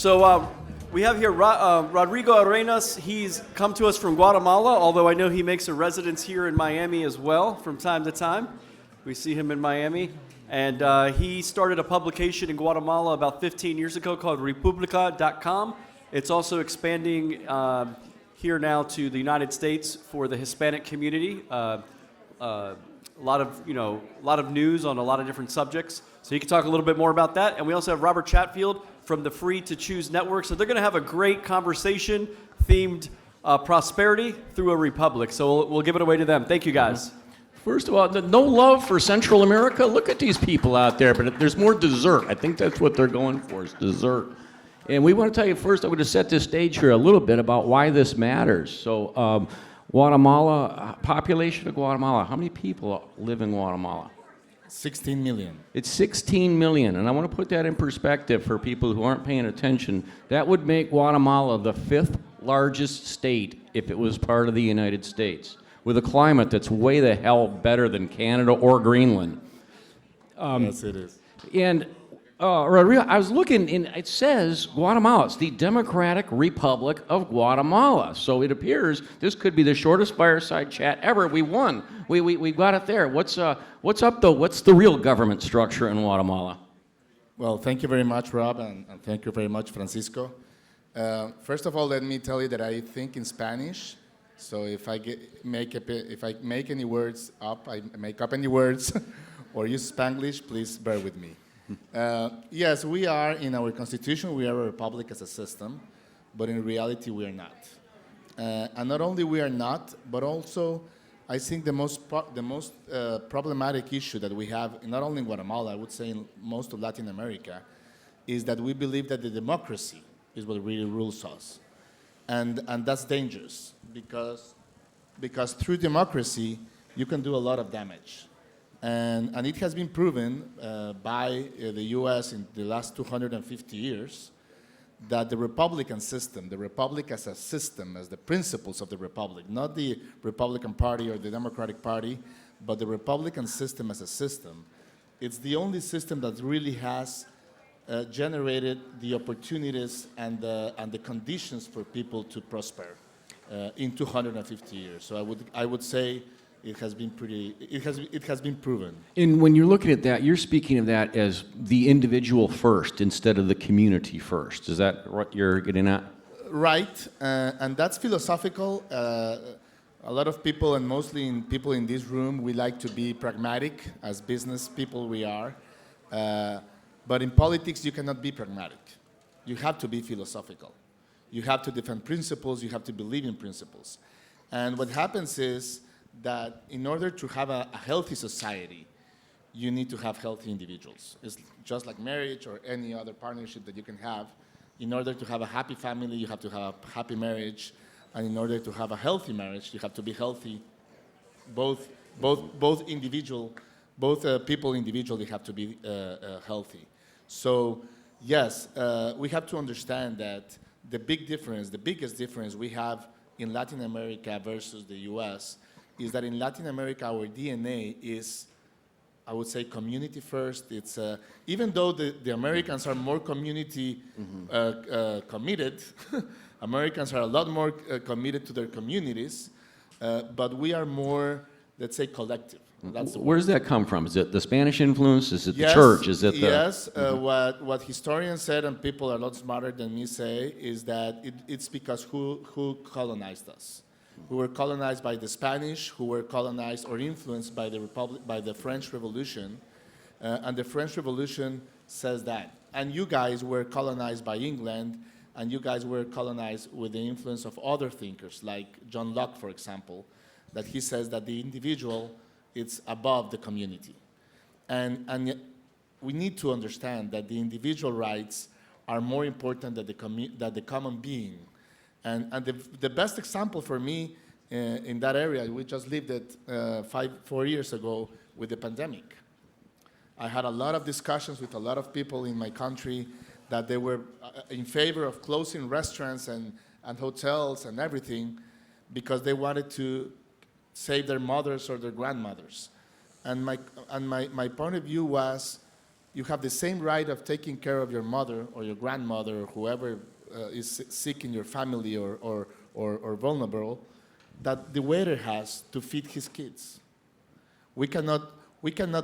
So we have here Rodrigo Arenas. He's come to us from Guatemala, although I know he makes a residence here in Miami as well from time to time. We see him in Miami. And he started a publication in Guatemala about 15 years ago called Republica.com. It's also expanding here now to the United States for the Hispanic community. A lot of news on a lot of different subjects. So you can talk a little bit more about that. And we also have Robert Chatfield from the Free to Choose Network. So they're going to have a great conversation themed prosperity through a republic. So we'll give it away to them. Thank you, guys. First of all, no love for Central America. Look at these people out there, but there's more dessert. I think that's what they're going for, is dessert. And we want to tell you first, I'm going to set this stage here a little bit about why this matters. So Guatemala, population of Guatemala, how many people live in Guatemala? 16 million. It's 16 million, and I want to put that in perspective for people who aren't paying attention. That would make Guatemala the 5th largest state if it was part of the United States, with a climate that's way the hell better than Canada or Greenland. Yes, it is. And Rodrigo, I was looking, and it says Guatemala. It's the Democratic Republic of Guatemala. So it appears this could be the shortest fireside chat ever. We won. We got it there. What's up, though? What's the real government structure in Guatemala? Well, thank you very much, Rob, and thank you very much, Francisco. First of all, let me tell you that I think in Spanish. So if I make any words up, I make up any words, or use Spanglish, please bear with me. Yes, we are, in our constitution, we are a republic as a system, but in reality we are not. And not only we are not, but also I think the most problematic issue that we have, not only in Guatemala, I would say in most of Latin America, is that we believe that the democracy is what really rules us. And that's dangerous because through democracy, you can do a lot of damage. And it has been proven by the US in the last 250 years that the Republican system, the Republic as a system, as the principles of the Republic, not the Republican Party or the Democratic Party, but the Republican system as a system, it's the only system that really has generated the opportunities and the conditions for people to prosper in 250 years. So I would say it has been proven. And when you're looking at that, you're speaking of that as the individual first instead of the community first. Is that what you're getting at? Right, and that's philosophical. A lot of people, and mostly people in this room, we like to be pragmatic. As business people we are. But in politics, you cannot be pragmatic. You have to be philosophical. You have to defend principles. You have to believe in principles. And what happens is that in order to have a healthy society, you need to have healthy individuals. It's just like marriage or any other partnership that you can have. In order to have a happy family, you have to have a happy marriage. And in order to have a healthy marriage, you have to be healthy. Both people individually have to be healthy. So yes, we have to understand that the biggest difference we have in Latin America versus the US is that in Latin America, our DNA is, I would say, community first. It's even though the Americans are more community committed, Americans are a lot more committed to their communities, but we are more, let's say, collective. Where does that come from? Is it the Spanish influence? Is it the church? Is it the... Yes, what historians said, and people are a lot smarter than me say, is that it's because who colonized us. We were colonized by the Spanish, who were colonized or influenced by the French Revolution, and the French Revolution says that. And you guys were colonized by England, and you guys were colonized with the influence of other thinkers, like John Locke, for example, that he says that the individual is above the community. And yet we need to understand that the individual rights are more important than the common being. And the best example for me in that area, we just lived it 4 years ago with the pandemic. I had a lot of discussions with a lot of people in my country that they were in favor of closing restaurants and hotels and everything because they wanted to save their mothers or their grandmothers. And my point of view was, you have the same right of taking care of your mother or your grandmother or whoever is sick in your family or vulnerable that the waiter has to feed his kids. We cannot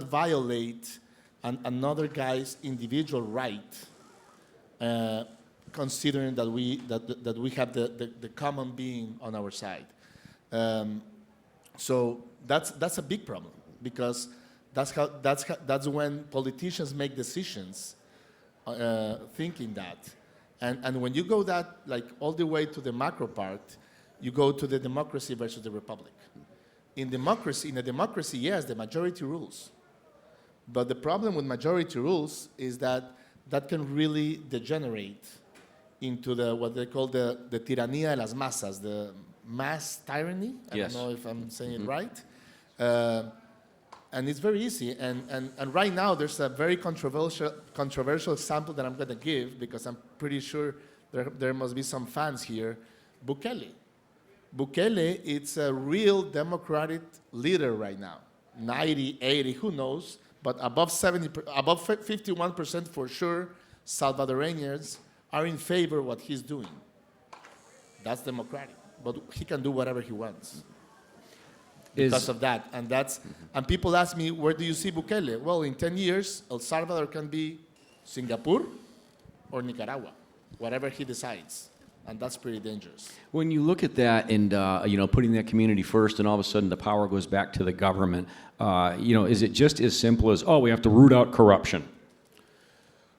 violate another guy's individual right, considering that we have the common being on our side. So that's a big problem, because that's when politicians make decisions thinking that. And when you go that, like, all the way to the macro part, you go to the democracy versus the republic. In a democracy, yes, the majority rules. But the problem with majority rules is that can really degenerate into what they call the tiranía de las masas, the mass tyranny. I Yes. don't know if I'm saying it right. And it's very easy. And right now, there's a very controversial example that I'm going to give, because I'm pretty sure there must be some fans here. Bukele. Bukele, it's a real democratic leader right now. 90, 80, who knows? But above 51% for sure, Salvadoranians are in favor of what he's doing. That's democratic. But he can do whatever he wants because of that. And people ask me, where do you see Bukele? Well, in 10 years, El Salvador can be Singapore or Nicaragua, whatever he decides. And that's pretty dangerous. When you look at that and, putting that community first, and all of a sudden the power goes back to the government, is it just as simple as, we have to root out corruption?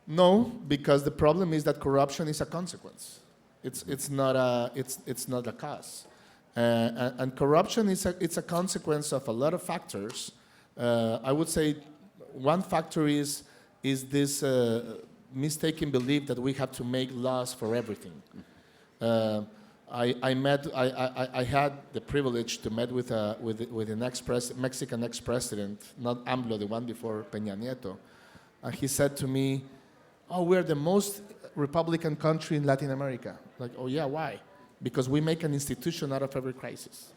No, because the problem is that corruption is a consequence. It's not a cause. And corruption it's a consequence of a lot of factors. I would say one factor is this mistaken belief that we have to make laws for everything. I had the privilege to meet with an Mexican ex-president, not AMLO, the one before Peña Nieto, and he said to me, we're the most Republican country in Latin America. Like, yeah, why? Because we make an institution out of every crisis.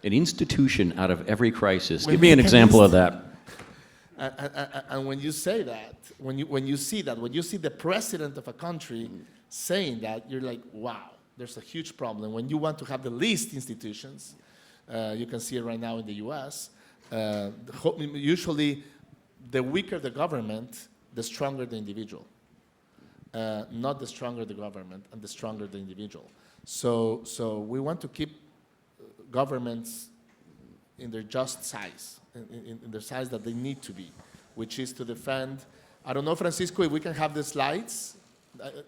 An institution out of every crisis. Give me an example of that. And when you say that, when you see the president of a country saying that, you're like, wow, there's a huge problem. When you want to have the least institutions, you can see it right now in the US, usually the weaker the government, the stronger the individual. Not the stronger the government and the stronger the individual. So we want to keep governments in their just size, in the size that they need to be, which is to defend. I don't know, Francisco, if we can have the slides.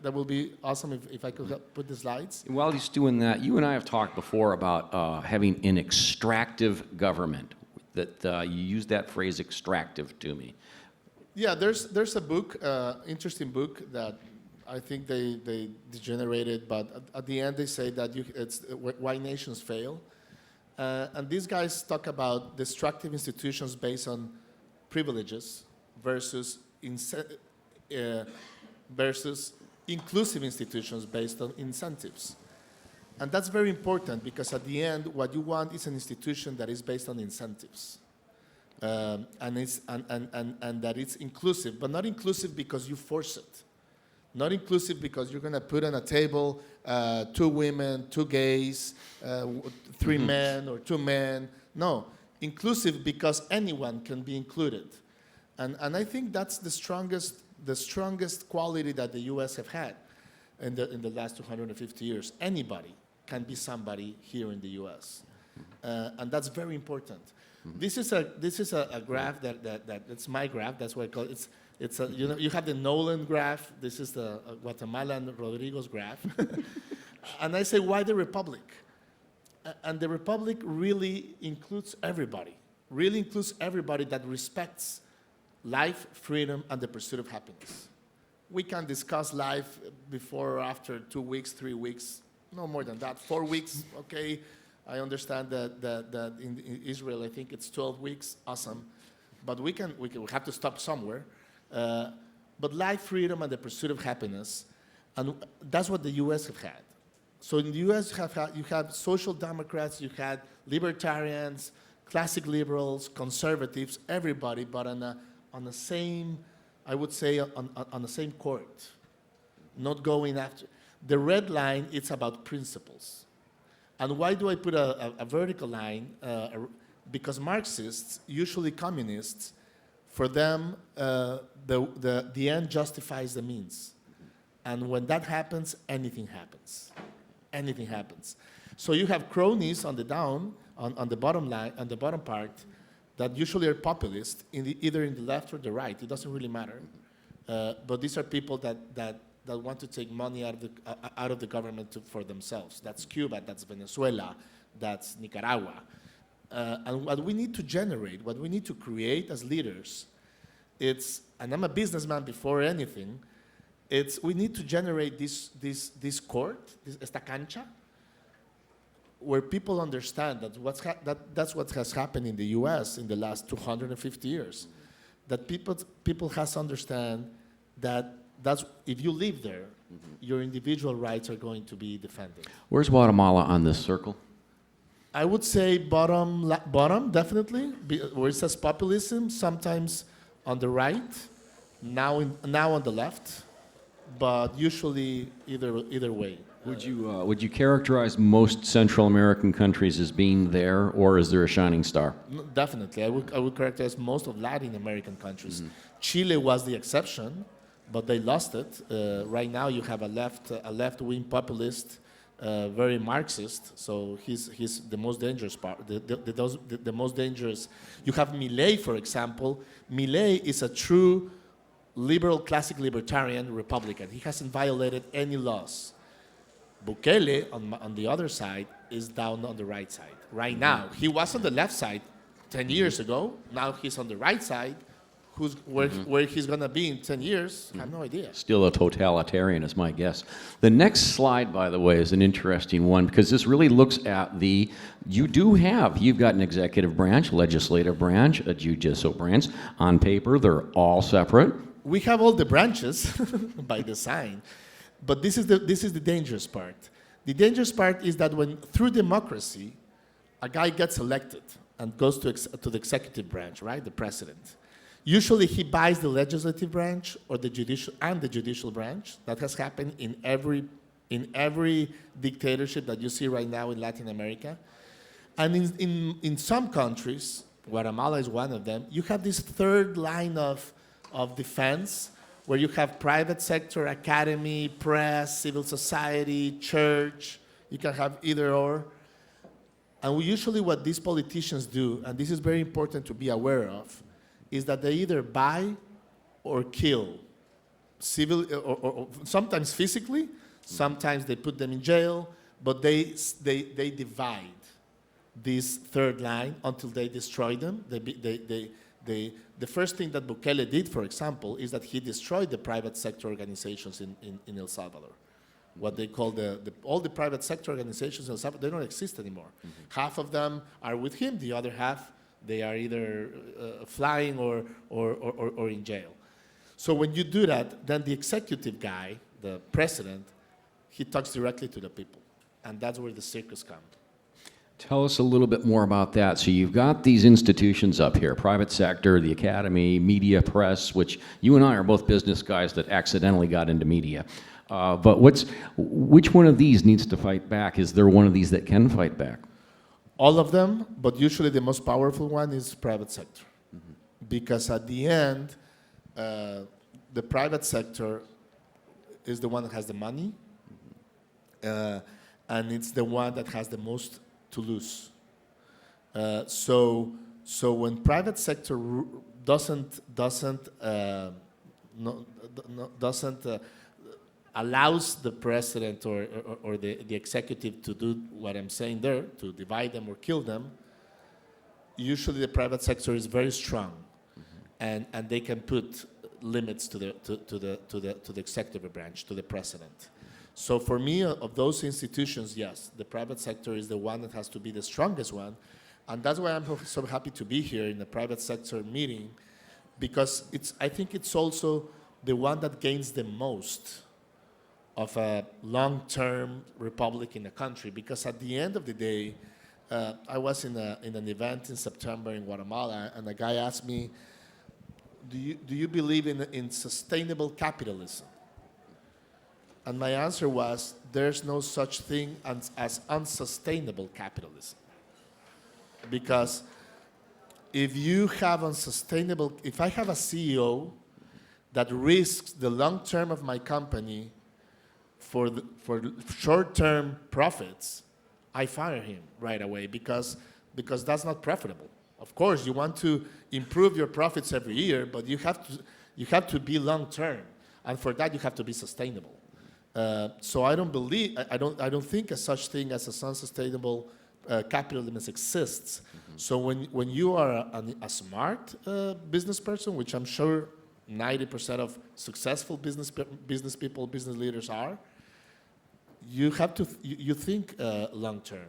That will be awesome if I could put the slides. While he's doing that, you and I have talked before about having an extractive government. That you used that phrase, extractive, to me. Yeah, there's a book, interesting book that I think they degenerated, but at the end they say that it's why nations fail. And these guys talk about destructive institutions based on privileges versus inclusive institutions based on incentives. And that's very important, because at the end, what you want is an institution that is based on incentives. And that it's inclusive, but not inclusive because you force it. Not inclusive because you're going to put on a table 2 women, 2 gays, 3 men, or 2 men. No, inclusive because anyone can be included. And I think that's the strongest quality that the U.S. have had in the last 250 years. Anybody can be somebody here in the U.S. And that's very important. This is a graph that's my graph. That's what I call it. You have the Nolan graph. This is the Guatemala and Rodrigo's graph. And I say, why the Republic? And the Republic really includes everybody. Really includes everybody that respects life, freedom, and the pursuit of happiness. We can discuss life before or after 2 weeks, 3 weeks, no more than that. 4 weeks, okay. I understand that in Israel, I think it's 12 weeks, awesome. But we have to stop somewhere. But life, freedom, and the pursuit of happiness, and that's what the U.S. have had. So in the U.S., you have social democrats, you had libertarians, classic liberals, conservatives, everybody, but on the same I would say, on the same court, not going after. The red line, it's about principles. And why do I put a vertical line? Because Marxists, usually communists, for them, the end justifies the means. And when that happens, anything happens. Anything happens. So you have cronies on the down, on the bottom line, on the bottom part, that usually are populist, either in the left or the right. It doesn't really matter. But these are people that want to take money out of the government for themselves. That's Cuba, that's Venezuela, that's Nicaragua. And what we need to generate, what we need to create as leaders, and I'm a businessman before anything, we need to generate this court, esta cancha, where people understand that that's what has happened in the U.S. in the last 250 years. That people has to understand that if you live there, your individual rights are going to be defended. Where's Guatemala on this circle? I would say bottom definitely, where it says populism, sometimes on the right, now on the left, but usually either way. Would you characterize most Central American countries as being there, or is there a shining star? No, definitely, I would characterize most of Latin American countries. Chile was the exception, but they lost it. Right now, you have a left-wing populist, very Marxist. So he's the most dangerous part. The most dangerous. You have Milei, for example. Milei is a true liberal, classic libertarian Republican. He hasn't violated any laws. Buckele, on the other side, is down on the right side. Right now, he was on the left side 10 years ago. Now he's on the right side. Where he's going to be in 10 years, I have no idea. Still a totalitarian is my guess. The next slide, by the way, is an interesting one because this really looks at you've got an executive branch, legislative branch, a judicial branch. On paper, they're all separate. We have all the branches by design, but this is the dangerous part. The dangerous part is that when through democracy, a guy gets elected and goes to the executive branch, right, the president. Usually he buys the legislative branch or the judicial branch. That has happened in every dictatorship that you see right now in Latin America. And in some countries, Guatemala is one of them, you have this third line of defense where you have private sector, academy, press, civil society, church. You can have either or. And usually what these politicians do, and this is very important to be aware of, is that they either buy or kill, civil or sometimes physically, sometimes they put them in jail, but they divide this third line until they destroy them. The first thing that Buckele did, for example, is that he destroyed the private sector organizations in El Salvador. What they call all the private sector organizations in El Salvador, they don't exist anymore. Half of them are with him, the other half they are either flying or in jail. So when you do that, then the executive guy, the president, he talks directly to the people. And that's where the circus comes. Tell us a little bit more about that. So you've got these institutions up here, private sector, the academy, media, press, which you and I are both business guys that accidentally got into media. But which one of these needs to fight back? Is there one of these that can fight back? All of them, but usually the most powerful one is private sector. Because at the end, the private sector is the one that has the money, and it's the one that has the most to lose. So when private sector doesn't allows the president or the executive to do what I'm saying there, to divide them or kill them, usually the private sector is very strong, and they can put limits to the executive branch, to the president. So for me, of those institutions, yes, the private sector is the one that has to be the strongest one, and that's why I'm so happy to be here in the private sector meeting, because I think it's also the one that gains the most of a long-term republic in the country, because at the end of the day, I was in an event in September in Guatemala, and a guy asked me, do you believe in sustainable capitalism? And my answer was, there's no such thing as unsustainable capitalism. Because if I have a CEO that risks the long term of my company for short-term profits, I fire him right away because that's not profitable. Of course, you want to improve your profits every year, but you have to be long-term, and for that you have to be sustainable. So I don't think a such thing as a unsustainable capitalism exists. Mm-hmm. So when you are a smart business person, which I'm sure 90% of successful business people, business leaders are, you have to you think long term,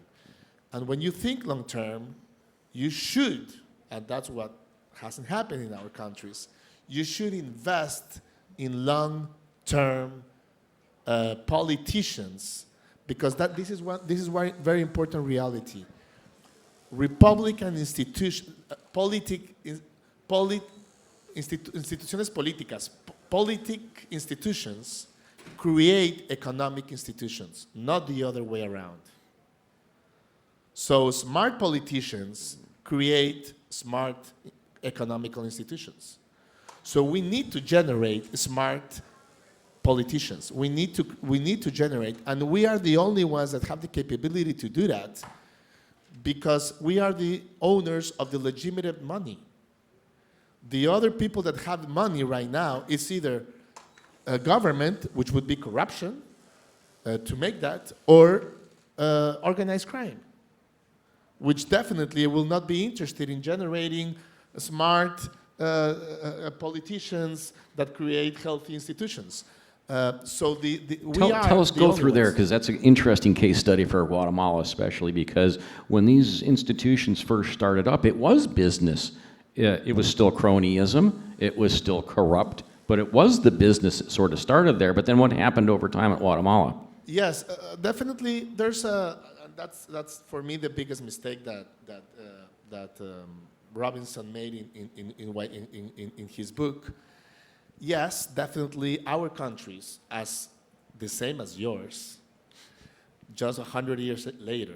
and when you think long term, you should, and that's what hasn't happened in our countries. You should invest in long term politicians, because this is one very important reality. Republican institutions, instituciones políticas, institutions create economic institutions, not the other way around. So smart politicians create smart economical institutions. So we need to generate smart politicians. We need to generate, and we are the only ones that have the capability to do that, because we are the owners of the legitimate money. The other people that have money right now is either a government, which would be corruption, to make that, or organized crime, which definitely will not be interested in generating smart politicians that create healthy institutions. So Tell us, go through there, because that's an interesting case study for Guatemala, especially because when these institutions first started up, it was business. It was still cronyism. It was still corrupt, but it was the business that sort of started there. But then what happened over time at Guatemala? Yes, definitely. That's for me the biggest mistake that Robinson made in his book. Yes, definitely our countries, as the same as yours, just 100 years later,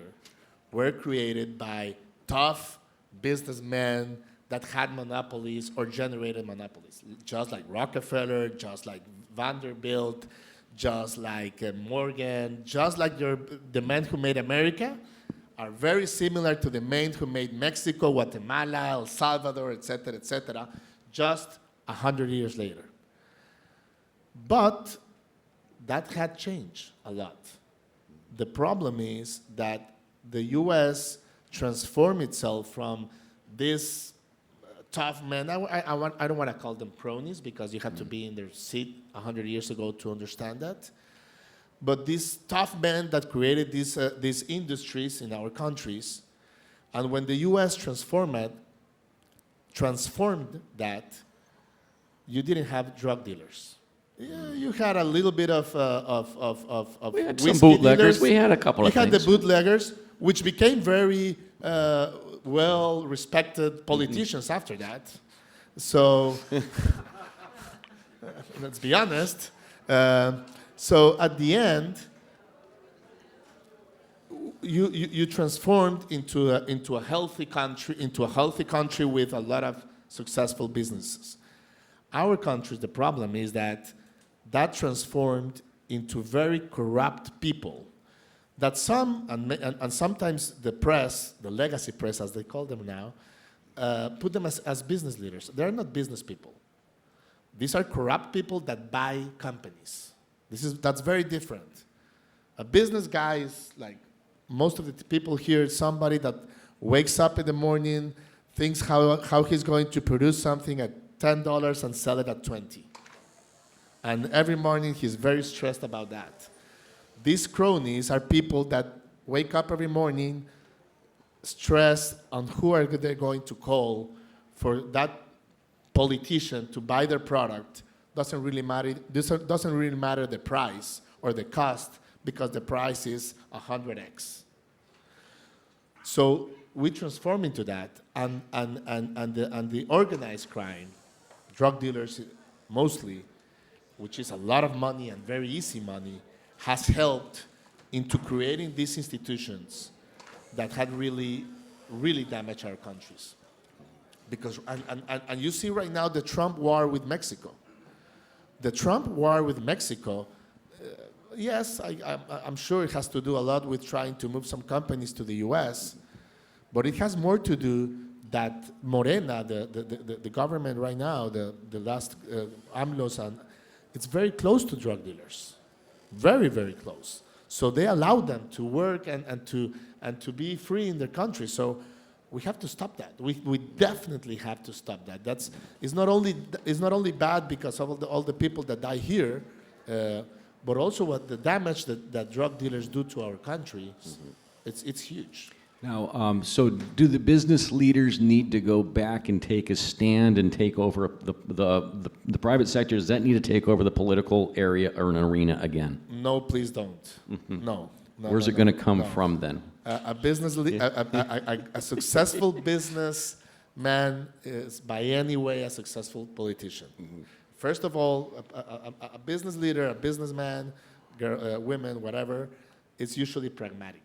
were created by tough businessmen that had monopolies or generated monopolies, just like Rockefeller, just like Vanderbilt, just like Morgan, just like the men who made America, are very similar to the men who made Mexico, Guatemala, El Salvador, etc., just 100 years later. But that had changed a lot. The problem is that the U.S. transformed itself from this tough men. I don't want to call them cronies, because you have to be in their seat 100 years ago to understand that. But these tough men that created these industries in our countries, and when the U.S. transformed that, you didn't have drug dealers. Yeah, you had a little bit of We had whiskey some bootleggers. dealers. We had a couple of things. We had the things. bootleggers, which became very well-respected politicians after that. So let's be honest. So at the end, you transformed into a healthy country with a lot of successful businesses. Our country, the problem is that transformed into very corrupt people. That and sometimes the press, the legacy press as they call them now, put them as business leaders. They're not business people. These are corrupt people that buy companies. That's very different. A business guy is like most of the people here, somebody that wakes up in the morning, thinks how he's going to produce something at $10 and sell it at $20. And every morning he's very stressed about that. These cronies are people that wake up every morning stressed on who are they going to call for that politician to buy their product. Doesn't really matter the price or the cost, because the price is 100x. So we transform into that, and the organized crime, drug dealers mostly, which is a lot of money and very easy money, has helped into creating these institutions that had really, really damaged our countries. Because, and you see right now the Trump war with Mexico. The Trump war with Mexico, yes, I'm sure it has to do a lot with trying to move some companies to the US, but it has more to do that Morena, the government right now, the last AMLOs, and it's very close to drug dealers, very, very close. So they allow them to work and to be free in their country. So we have to stop that. We definitely have to stop that. It's not only bad because of all the people that die here, but also what the damage that drug dealers do to our country. It's huge. Now, so do the business leaders need to go back and take a stand and take over the private sector? Does that need to take over the political area or an arena again? No, please don't. No. Where's it going to come from then? A successful businessman is by any way a successful politician. First of all, a business leader, a businessman, women, whatever, it's usually pragmatic.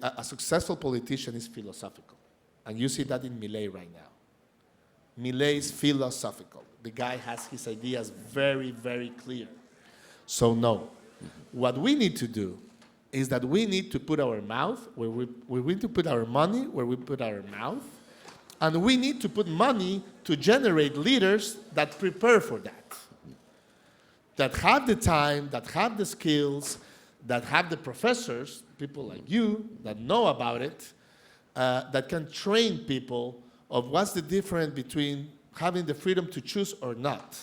A successful politician is philosophical. And you see that in Milei right now. Milei is philosophical. The guy has his ideas very, very clear. So no. What we need to do is that we need to put our mouth where we need to put our money where we put our mouth, and we need to put money to generate leaders that prepare for that, that have the time, that have the skills, that have the professors, people like you, that know about it, that can train people of what's the difference between having the freedom to choose or not.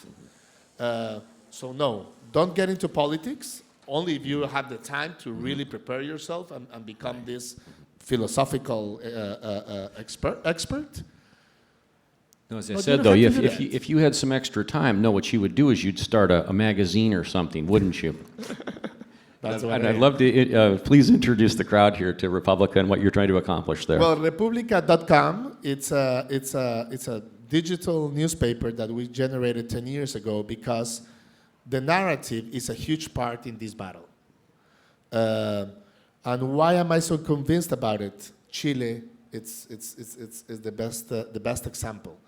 So no, don't get into politics. Only if you have the time to really prepare yourself and become this philosophical expert. No, as I said, though, if you had some extra time, no, what you would do is you'd start a magazine or something, wouldn't you? I'd love to, please introduce the crowd here to Republica and what you're trying to accomplish there. Well, Republica.Gt, it's a digital newspaper that we generated 10 years ago because the narrative is a huge part in this battle. And why am I so convinced about it? Chile, it's the best example.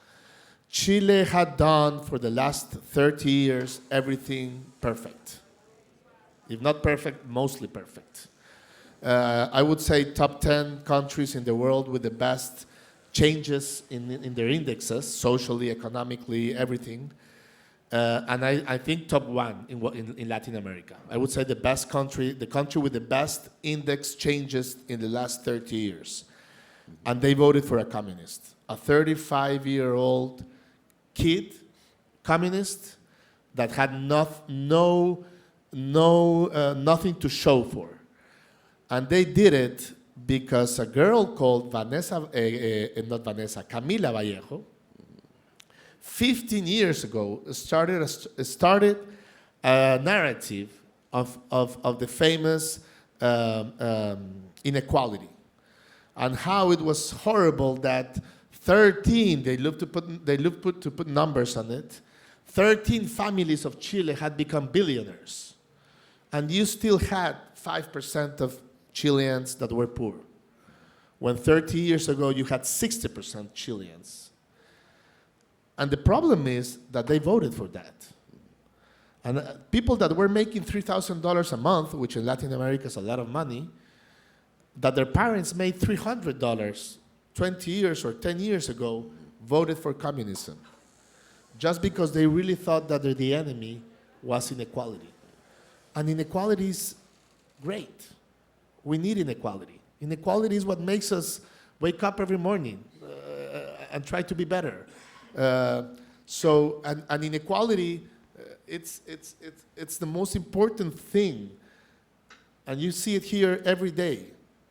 Chile had done for the last 30 years everything perfect. If not perfect, mostly perfect. I would say top 10 countries in the world with the best changes in their indexes, socially, economically, everything. And I think top 1 in Latin America. I would say the country with the best index changes in the last 30 years. And they voted for a communist, a 35-year-old kid, communist, that had nothing to show for. And they did it because a girl called Camila Vallejo, 15 years ago, started a narrative of the famous inequality and how it was horrible that 13, they looked to put numbers on it, 13 families of Chile had become billionaires. And you still had 5% of Chileans that were poor. When 30 years ago, you had 60% Chileans. And the problem is that they voted for that. And people that were making $3,000 a month, which in Latin America is a lot of money, that their parents made $300 20 years or 10 years ago, voted for communism. Just because they really thought that the enemy was inequality. And inequality is great. We need inequality. Inequality is what makes us wake up every morning and try to be better. So inequality, it's the most important thing. And you see it here every day.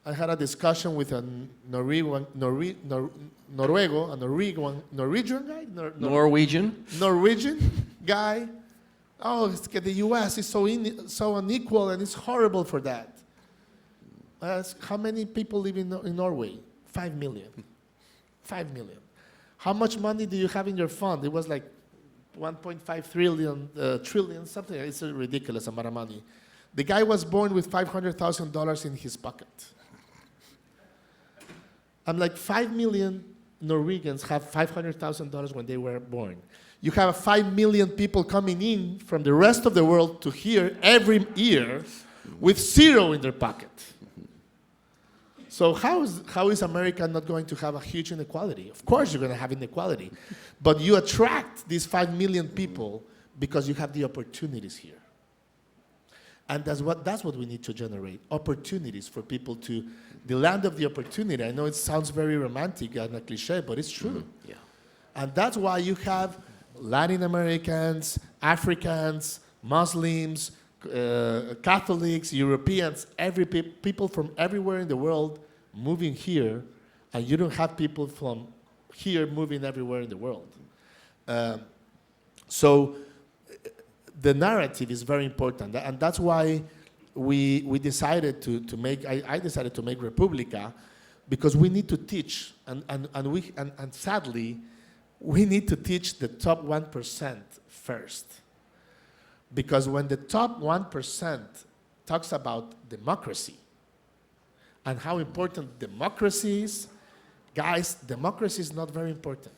I had a discussion with a Norwegian guy. Oh, the U.S. is so unequal and it's horrible for that. I asked, how many people live in Norway? 5 million. 5 million. how much money do you have in your fund? It was like 1.5 trillion, something. It's a ridiculous amount of money. The guy was born with $500,000 in his pocket. I'm like, 5 million Norwegians have $500,000 when they were born. You have 5 million people coming in from the rest of the world to here every year with zero in their pocket. So how is America not going to have a huge inequality? Of course you're going to have inequality. But you attract these 5 million people because you have the opportunities here. And that's what we need to generate, opportunities for people to, the land of the opportunity. I know it sounds very romantic and a cliche, but it's true. Yeah. And that's why you have Latin Americans, Africans, Muslims, Catholics, Europeans, people from everywhere in the world moving here, and you don't have people from here moving everywhere in the world. So the narrative is very important, and that's why we decided to make, I decided to make Republica, because we need to teach, and sadly, we need to teach the top 1% first. Because when the top 1% talks about democracy and how important democracy is, guys, democracy is not very important.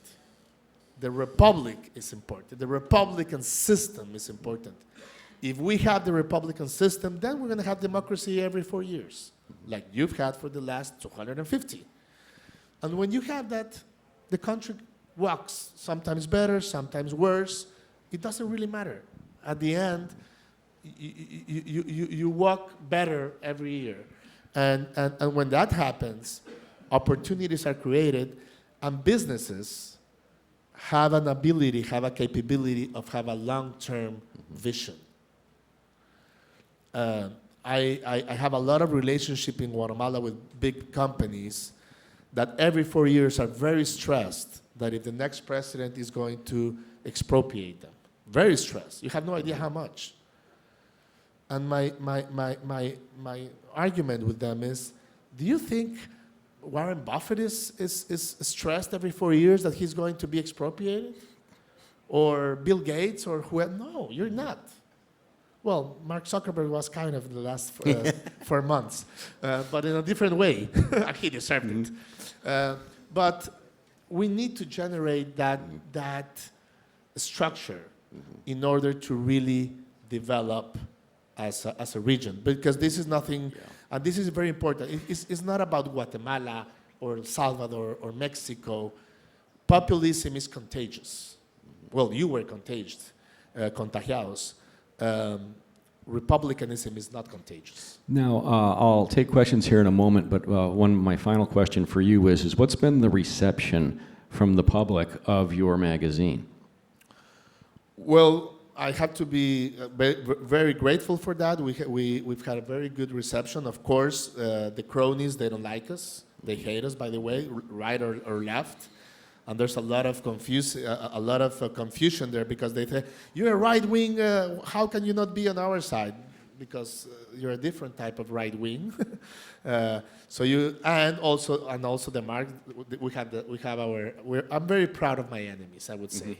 The republic is important. The Republican system is important. If we have the Republican system, then we're going to have democracy every 4 years, like you've had for the last 250. And when you have that, the country walks, sometimes better, sometimes worse. It doesn't really matter. At the end, you walk better every year. And when that happens, opportunities are created, and businesses have an ability, have a capability of have a long-term vision. I have a lot of relationship in Guatemala with big companies that every 4 years are very stressed that if the next president is going to expropriate them. Very stressed. You have no idea how much. And my argument with them is, do you think Warren Buffett is stressed every 4 years that he's going to be expropriated? Or Bill Gates or whoever? No, you're not. Well, Mark Zuckerberg was kind of in the last 4 months, but in a different way. He deserved it. But we need to generate that structure in order to really develop as a region. Because this is nothing, and this is very important. It's not about Guatemala or El Salvador or Mexico. Populism is contagious. Well, you were contagiados. Republicanism is not contagious. Now, I'll take questions here in a moment, but my final question for you is what's been the reception from the public of your magazine? Well, I have to be very grateful for that. We've had a very good reception. Of course, the cronies, they don't like us. They hate us, by the way, right or left. And there's a lot of confusion there because they say, you're a right wing, how can you not be on our side? Because you're a different type of right wing. And also the mark, I'm very proud of my enemies, I would say.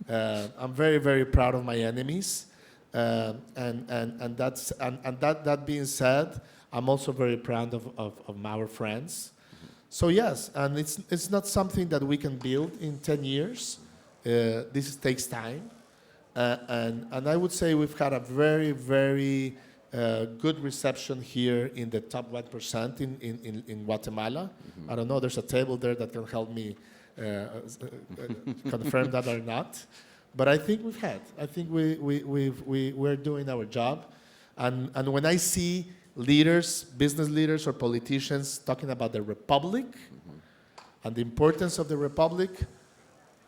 I'm very, very proud of my enemies. That being said, I'm also very proud of our friends. So yes, and it's not something that we can build in 10 years. This takes time. And I would say we've had a very, very good reception here in the top 1% in Guatemala. I don't know, there's a table there that can help me confirm that or not. But I think we've had. I think we're doing our job. And when I see leaders, business leaders or politicians talking about the republic and the importance of the republic,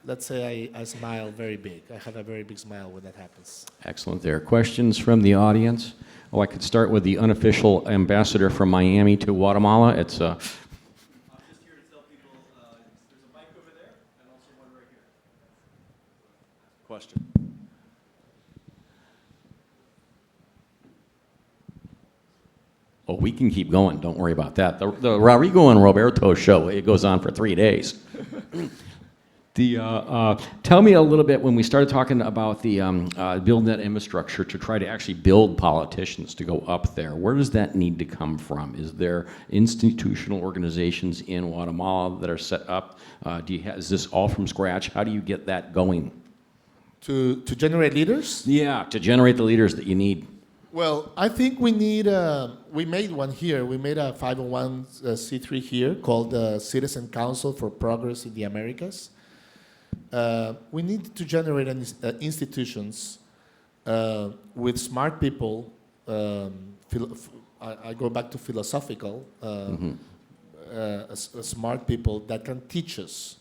let's say I smile very big. I have a very big smile when that happens. Excellent there. Questions from the audience? Oh, I could start with the unofficial ambassador from Miami to Guatemala. It's I'm just here to tell people there's a mic over there and also one right here. Question. Oh, we can keep going. Don't worry about that. The Rodrigo and Roberto show, it goes on for 3 days. Tell me a little bit when we started talking about the building that infrastructure to try to actually build politicians to go up there. Where does that need to come from? Is there institutional organizations in Guatemala that are set up? Is this all from scratch? How do you get that going? To generate leaders? Yeah, to generate the leaders that you need. Well, I think we need, we made one here. We made a 501c3 here called the Citizen Council for Progress in the Americas. We need to generate institutions with smart people. I go back to philosophical, smart people that can teach us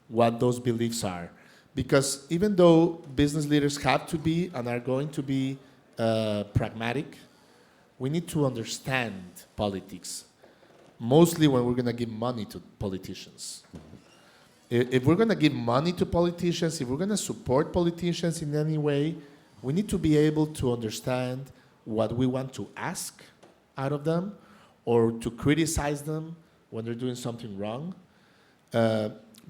what those beliefs are. Because even though business leaders have to be and are going to be pragmatic, we need to understand politics, mostly when we're going to give money to politicians. If we're going to give money to politicians, if we're going to support politicians in any way, we need to be able to understand what we want to ask out of them or to criticize them when they're doing something wrong.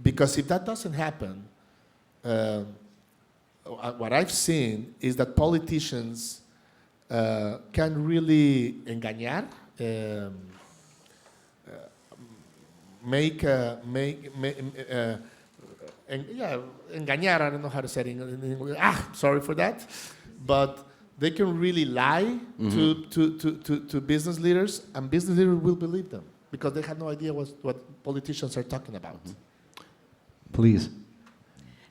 Because if that doesn't happen, what I've seen is that politicians can really engañar, engañar, I don't know how to say it in English. Sorry for that. But they can really lie to business leaders, and business leaders will believe them because they have no idea what politicians are talking about. Please.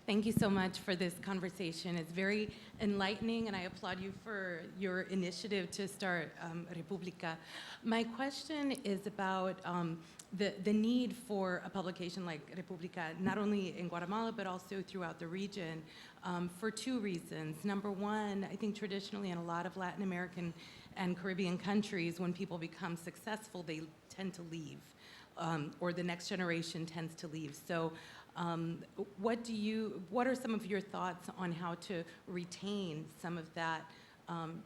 Thank you so much for this conversation. It's very enlightening, and I applaud you for your initiative to start Republica. My question is about the need for a publication like Republica, not only in Guatemala, but also throughout the region, for two reasons. Number one, I think traditionally in a lot of Latin American and Caribbean countries, when people become successful, they tend to leave, or the next generation tends to leave. So what are some of your thoughts on how to retain some of that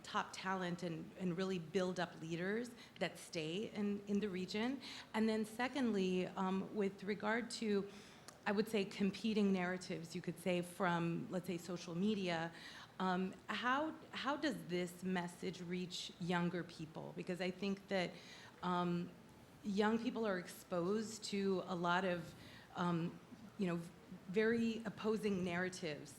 top talent and really build up leaders that stay in the region? And then secondly, with regard to, I would say, competing narratives, you could say, from, let's say, social media, how does this message reach younger people? Because I think that young people are exposed to a lot of very opposing narratives.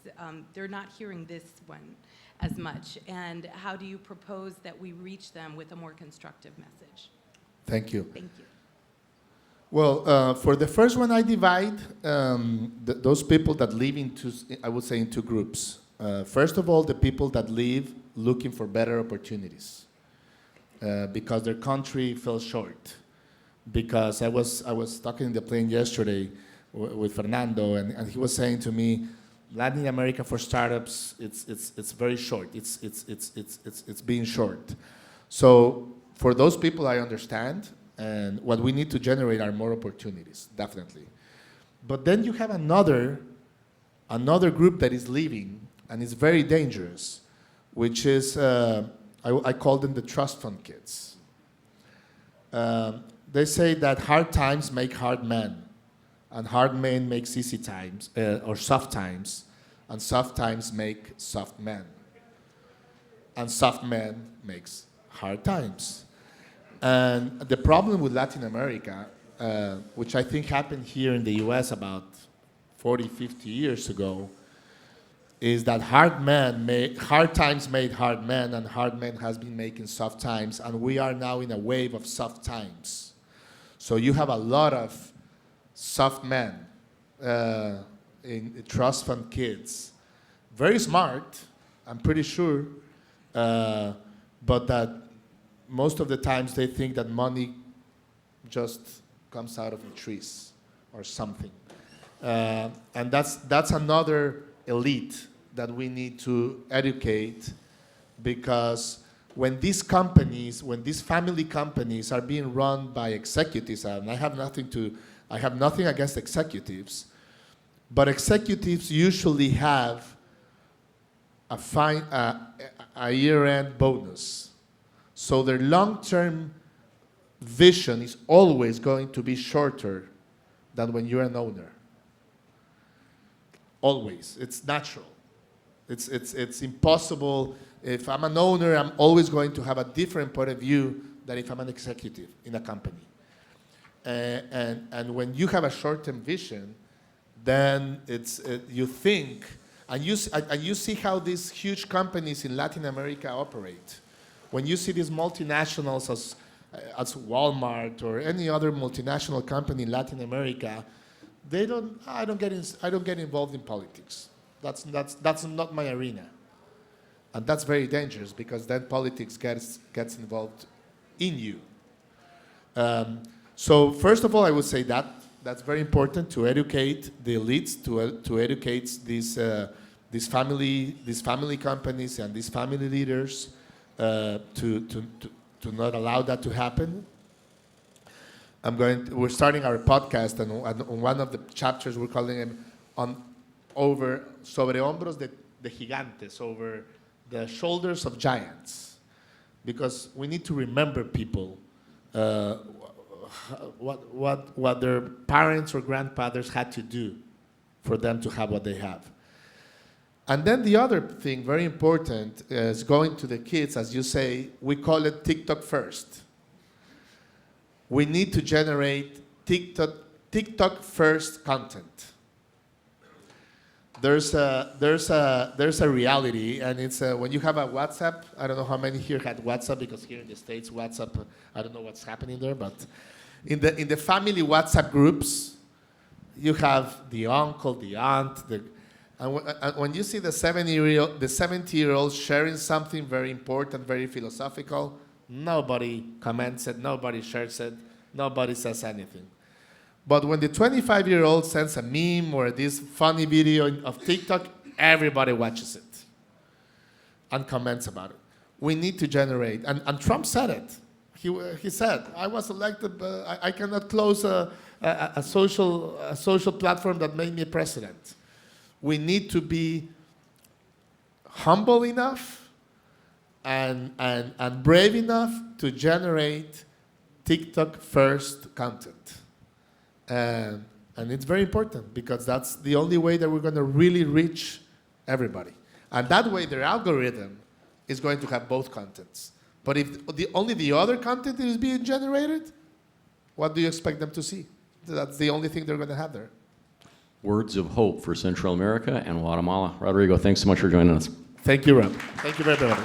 They're not hearing this one as much. And how do you propose that we reach them with a more constructive message? Thank you. Thank you. Well, for the first one, I divide those people that live into, I would say, into groups. First of all, the people that live looking for better opportunities because their country fell short. Because I was talking in the plane yesterday with Fernando, and he was saying to me, Latin America for startups, it's very short. It's being short. So for those people, I understand, and what we need to generate are more opportunities, definitely. But then you have another group that is leaving, and it's very dangerous, which is I call them the trust fund kids. They say that hard times make hard men. And hard men makes easy times, or soft times, and soft times make soft men. And soft men makes hard times. And the problem with Latin America, which I think happened here in the US about 40, 50 years ago, is that hard times made hard men, and hard men has been making soft times, and we are now in a wave of soft times. So you have a lot of soft men in trust fund kids, very smart, I'm pretty sure, but that most of the times they think that money just comes out of the trees or something. And that's another elite that we need to educate, because when these companies, when these family companies are being run by executives, and I have nothing against executives, but executives usually have a year-end bonus. So their long-term vision is always going to be shorter than when you're an owner. always. It's natural. It's impossible. If I'm an owner, I'm always going to have a different point of view than if I'm an executive in a company. And when you have a short-term vision, then you think, and you see how these huge companies in Latin America operate. When you see these multinationals as Walmart or any other multinational company in Latin America, I don't get involved in politics. That's not my arena. And that's very dangerous because then politics gets involved in you. So first of all, I would say that's very important to educate the elites, to educate these family companies and these family leaders to not allow that to happen. We're starting our podcast, and on one of the chapters we're calling them sobre hombros de gigantes, over the shoulders of giants, because we need to remember people what their parents or grandfathers had to do for them to have what they have. And then the other thing, very important, is going to the kids, as you say, we call it TikTok first. We need to generate TikTok first content. There's a reality, and it's when you have a WhatsApp. I don't know how many here had WhatsApp, because here in the States, WhatsApp, I don't know what's happening there, but in the family WhatsApp groups, you have the uncle, the aunt, and when you see the 70-year-old sharing something very important, very philosophical, nobody comments it, nobody shares it, nobody says anything. But when the 25-year-old sends a meme or this funny video of TikTok, everybody watches it and comments about it. We need to generate, and Trump said it. He said, I was elected, but I cannot close a social platform that made me president. We need to be humble enough and brave enough to generate TikTok first content. And it's very important, because that's the only way that we're going to really reach everybody. And that way their algorithm is going to have both contents. But if only the other content is being generated, what do you expect them to see? That's the only thing they're going to have there. Words of hope for Central America and Guatemala. Rodrigo, thanks so much for joining us. Thank you, Rob. Thank you very much.